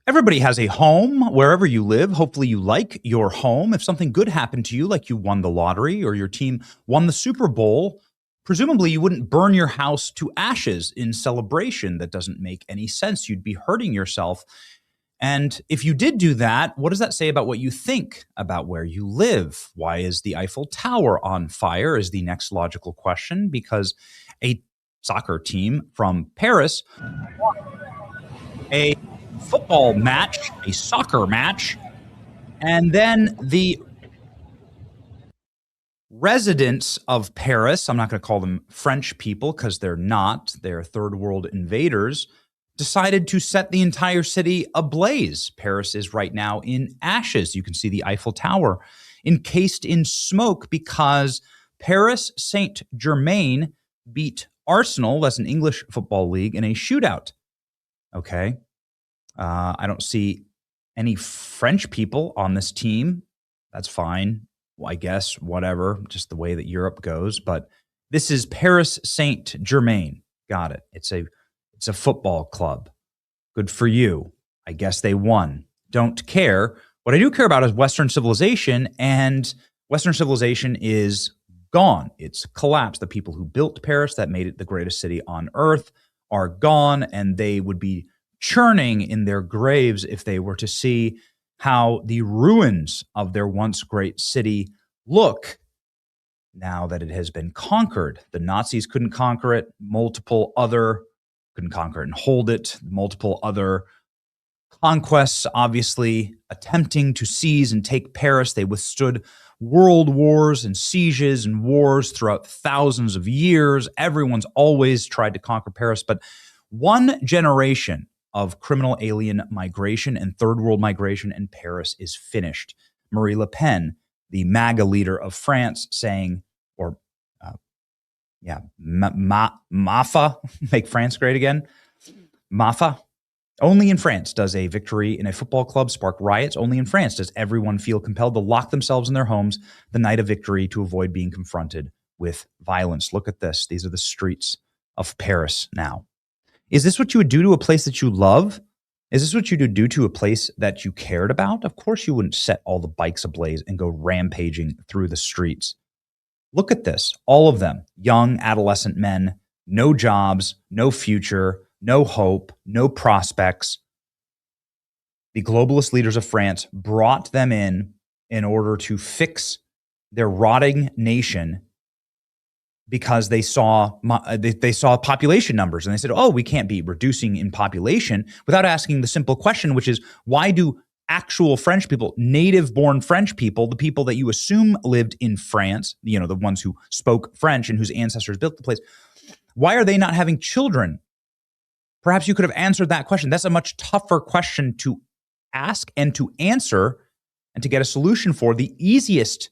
Everybody has a home wherever you live. Hopefully, you like your home. If something good happened to you, like you won the lottery or your team won the Super Bowl, presumably you wouldn't burn your house to ashes in celebration. That doesn't make any sense. You'd be hurting yourself. And if you did do that, what does that say about what you think about where you live? Why is the Eiffel Tower on fire is the next logical question, because a soccer team from Paris, a football match, a soccer match, and then the residents of Paris, I'm not going to call them French people because they're not, they're third world invaders, decided to set the entire city ablaze. Paris is right now in ashes. You can see the Eiffel Tower encased in smoke because Paris Saint-Germain beat Arsenal, that's an English football league, in a shootout. Okay. I don't see any French people on this team. That's fine. Well, I guess, whatever, just the way that Europe goes. But this is Paris Saint-Germain. Got it. It's a football club. Good for you. I guess they won. Don't care. What I do care about is Western civilization, and Western civilization is gone. It's collapsed. The people who built Paris, that made it the greatest city on earth, are gone, and they would be churning in their graves if they were to see how the ruins of their once great city look now that it has been conquered. The Nazis couldn't conquer it. Couldn't conquer it and hold it. Multiple other conquests, obviously, attempting to seize and take Paris. They withstood world wars and sieges and wars throughout thousands of years. Everyone's always tried to conquer Paris, but one generation of criminal alien migration and third world migration, and Paris is finished. Marie Le Pen, the MAGA leader of France, saying, MAFA, make France great again. MAFA. Only in France does a victory in a football club spark riots. Only in France does everyone feel compelled to lock themselves in their homes the night of victory to avoid being confronted with violence. Look at this. These are the streets of Paris now. Is this what you would do to a place that you love? Is this what you would do to a place that you cared about? Of course you wouldn't set all the bikes ablaze and go rampaging through the streets. Look at this. All of them, young adolescent men, no jobs, no future, no hope, no prospects. The globalist leaders of France brought them in order to fix their rotting nation because they saw population numbers, and they said, oh, we can't be reducing in population, without asking the simple question, which is, why do actual French people, native-born French people, the people that you assume lived in France, the ones who spoke French and whose ancestors built the place, why are they not having children? Perhaps you could have answered that question. That's a much tougher question to ask and to answer and to get a solution for. The easiest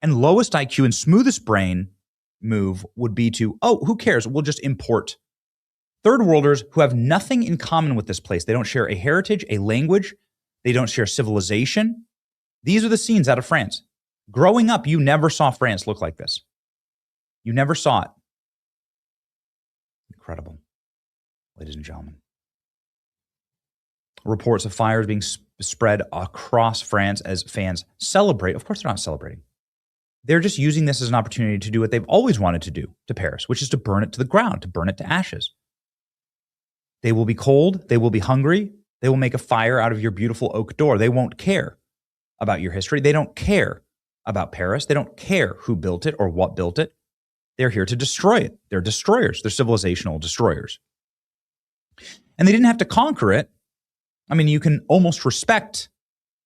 and lowest IQ and smoothest brain move would be to, who cares? We'll just import third worlders who have nothing in common with this place. They don't share a heritage, a language. They don't share civilization. These are the scenes out of France. Growing up, you never saw France look like this. You never saw it. Incredible, ladies and gentlemen. Reports of fires being spread across France as fans celebrate. Of course, they're not celebrating. They're just using this as an opportunity to do what they've always wanted to do to Paris, which is to burn it to the ground, to burn it to ashes. They will be cold. They will be hungry. They will make a fire out of your beautiful oak door. They won't care about your history. They don't care about Paris. They don't care who built it or what built it. They're here to destroy it. They're destroyers. They're civilizational destroyers. And they didn't have to conquer it. I mean, you can almost respect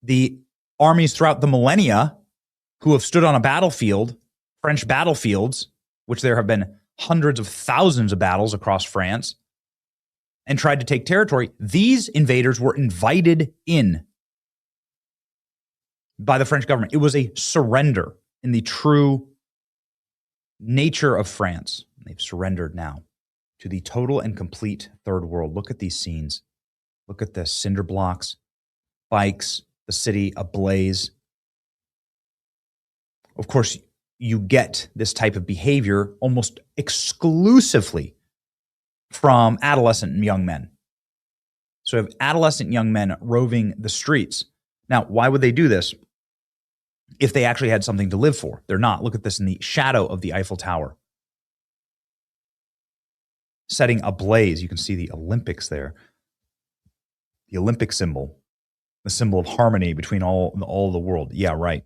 the armies throughout the millennia who have stood on a battlefield, French battlefields, which there have been hundreds of thousands of battles across France, and tried to take territory. These invaders were invited in by the French government. It was a surrender in the true nature of France. They've surrendered now to the total and complete third world. Look at these scenes. Look at this. Cinder blocks, bikes, the city ablaze. Of course, you get this type of behavior almost exclusively from adolescent and young men. So we have adolescent young men roving the streets. Now, why would they do this if they actually had something to live for? They're not. Look at this in the shadow of the Eiffel Tower. Setting ablaze. You can see the Olympics there. The Olympic symbol. The symbol of harmony between all the world. Yeah, right.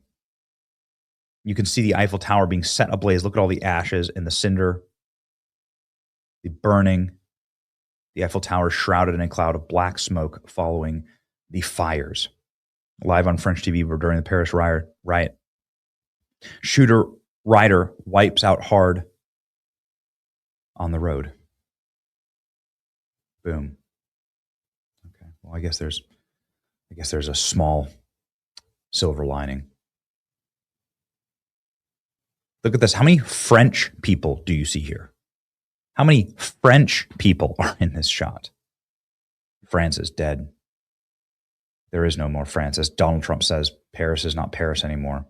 You can see the Eiffel Tower being set ablaze. Look at all the ashes and the cinder. The burning. The Eiffel Tower shrouded in a cloud of black smoke following the fires. Live on French TV during the Paris riot. Shooter rider wipes out hard on the road. Boom. Okay. Well, I guess there's a small silver lining. Look at this. How many French people do you see here? How many French people are in this shot? France is dead. There is no more France. As Donald Trump says, Paris is not Paris anymore.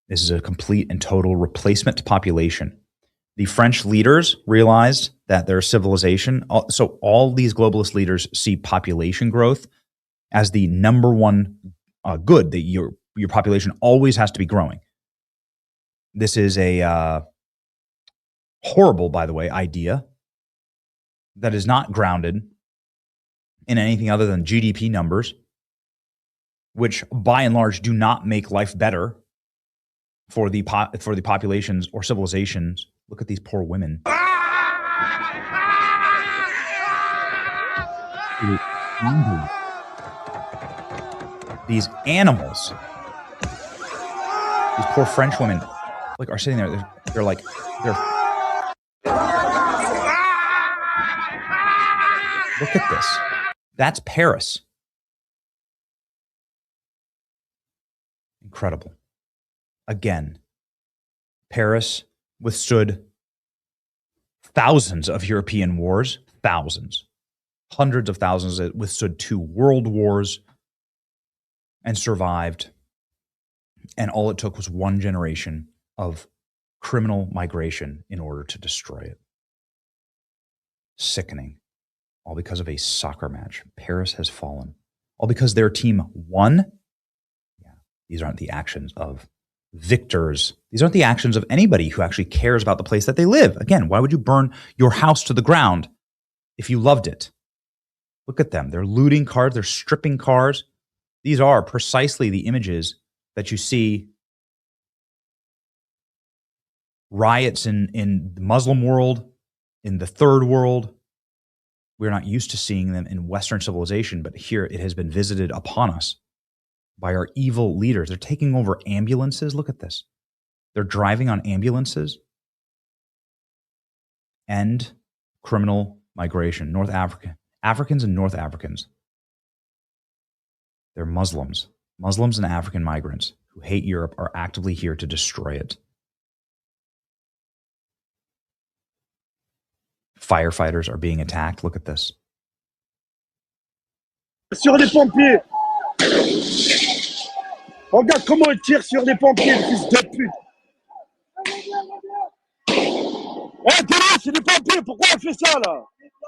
This is a complete and total replacement population. The French leaders realized that their civilization, so all these globalist leaders see population growth as the number one good, that your population always has to be growing. This is a horrible, by the way, idea that is not grounded in anything other than GDP numbers, which by and large do not make life better for the populations or civilizations. Look at these poor women. These animals, these poor French women, are sitting there. They're look at this. That's Paris. Incredible. Again, Paris withstood thousands of European wars, thousands, hundreds of thousands. It withstood 2 world wars and survived. And all it took was 1 generation of criminal migration in order to destroy it. Sickening. All because of a soccer match. Paris has fallen. All because their team won. Yeah, these aren't the actions of victors. These aren't the actions of anybody who actually cares about the place that they live. Again, why would you burn your house to the ground if you loved it? Look at them. They're looting cars. They're stripping cars. These are precisely the images that you see riots in the Muslim world, in the third world. We're not used to seeing them in Western civilization, but here it has been visited upon us by our evil leaders. They're taking over ambulances. Look at this. They're driving on ambulances. End criminal migration. North Africa. Africans and North Africans. They're Muslims. Muslims and African migrants who hate Europe are actively here to destroy it. Firefighters are being attacked. Look at this. Sur les pompiers. Regarde comment ils tirent sur les pompiers, fils de pute. Eh, t'es c'est les pompiers. Pourquoi on fait ça, là?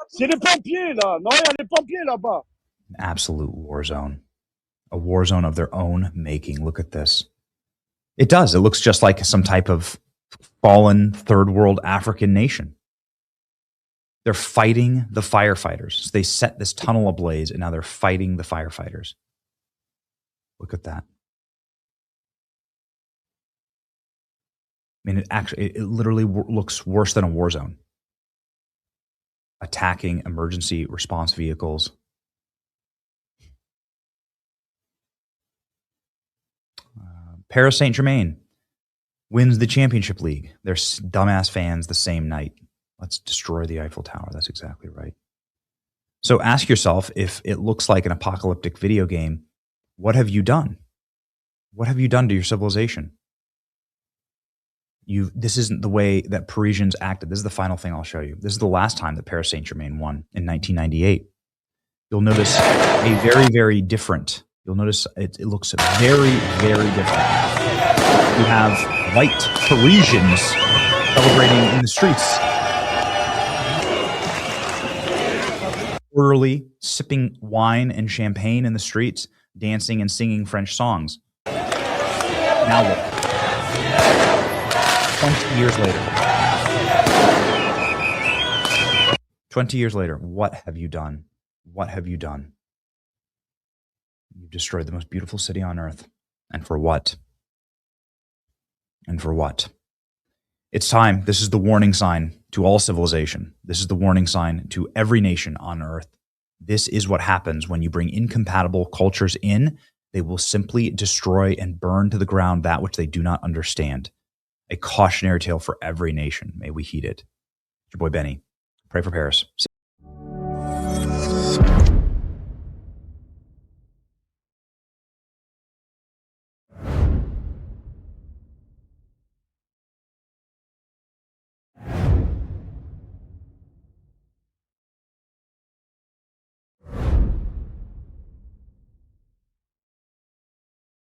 C'est les pompiers, là. Non, il y a les pompiers là-bas. An absolute war zone. A war zone of their own making. Look at this. It does. It looks just like some type of fallen third world African nation. They're fighting the firefighters. So they set this tunnel ablaze, and now they're fighting the firefighters. Look at that. I mean, it literally looks worse than a war zone. Attacking emergency response vehicles. Paris Saint-Germain wins the Championship League. They're dumbass fans the same night. Let's destroy the Eiffel Tower. That's exactly right. So ask yourself, if it looks like an apocalyptic video game, what have you done? What have you done to your civilization? This isn't the way that Parisians acted. This is the final thing I'll show you. This is the last time that Paris Saint-Germain won in 1998. You'll notice a very, very different. You'll notice it looks very, very different. You have white Parisians celebrating in the streets. early, sipping wine and champagne in the streets, dancing and singing French songs. Now look, 20 years later. 20 years later, what have you done? What have you done? You've destroyed the most beautiful city on earth. And for what? And for what? It's time. This is the warning sign to all civilization. This is the warning sign to every nation on earth. This is what happens when you bring incompatible cultures in. They will simply destroy and burn to the ground that which they do not understand. A cautionary tale for every nation. May we heed it. It's your boy Benny. Pray for Paris.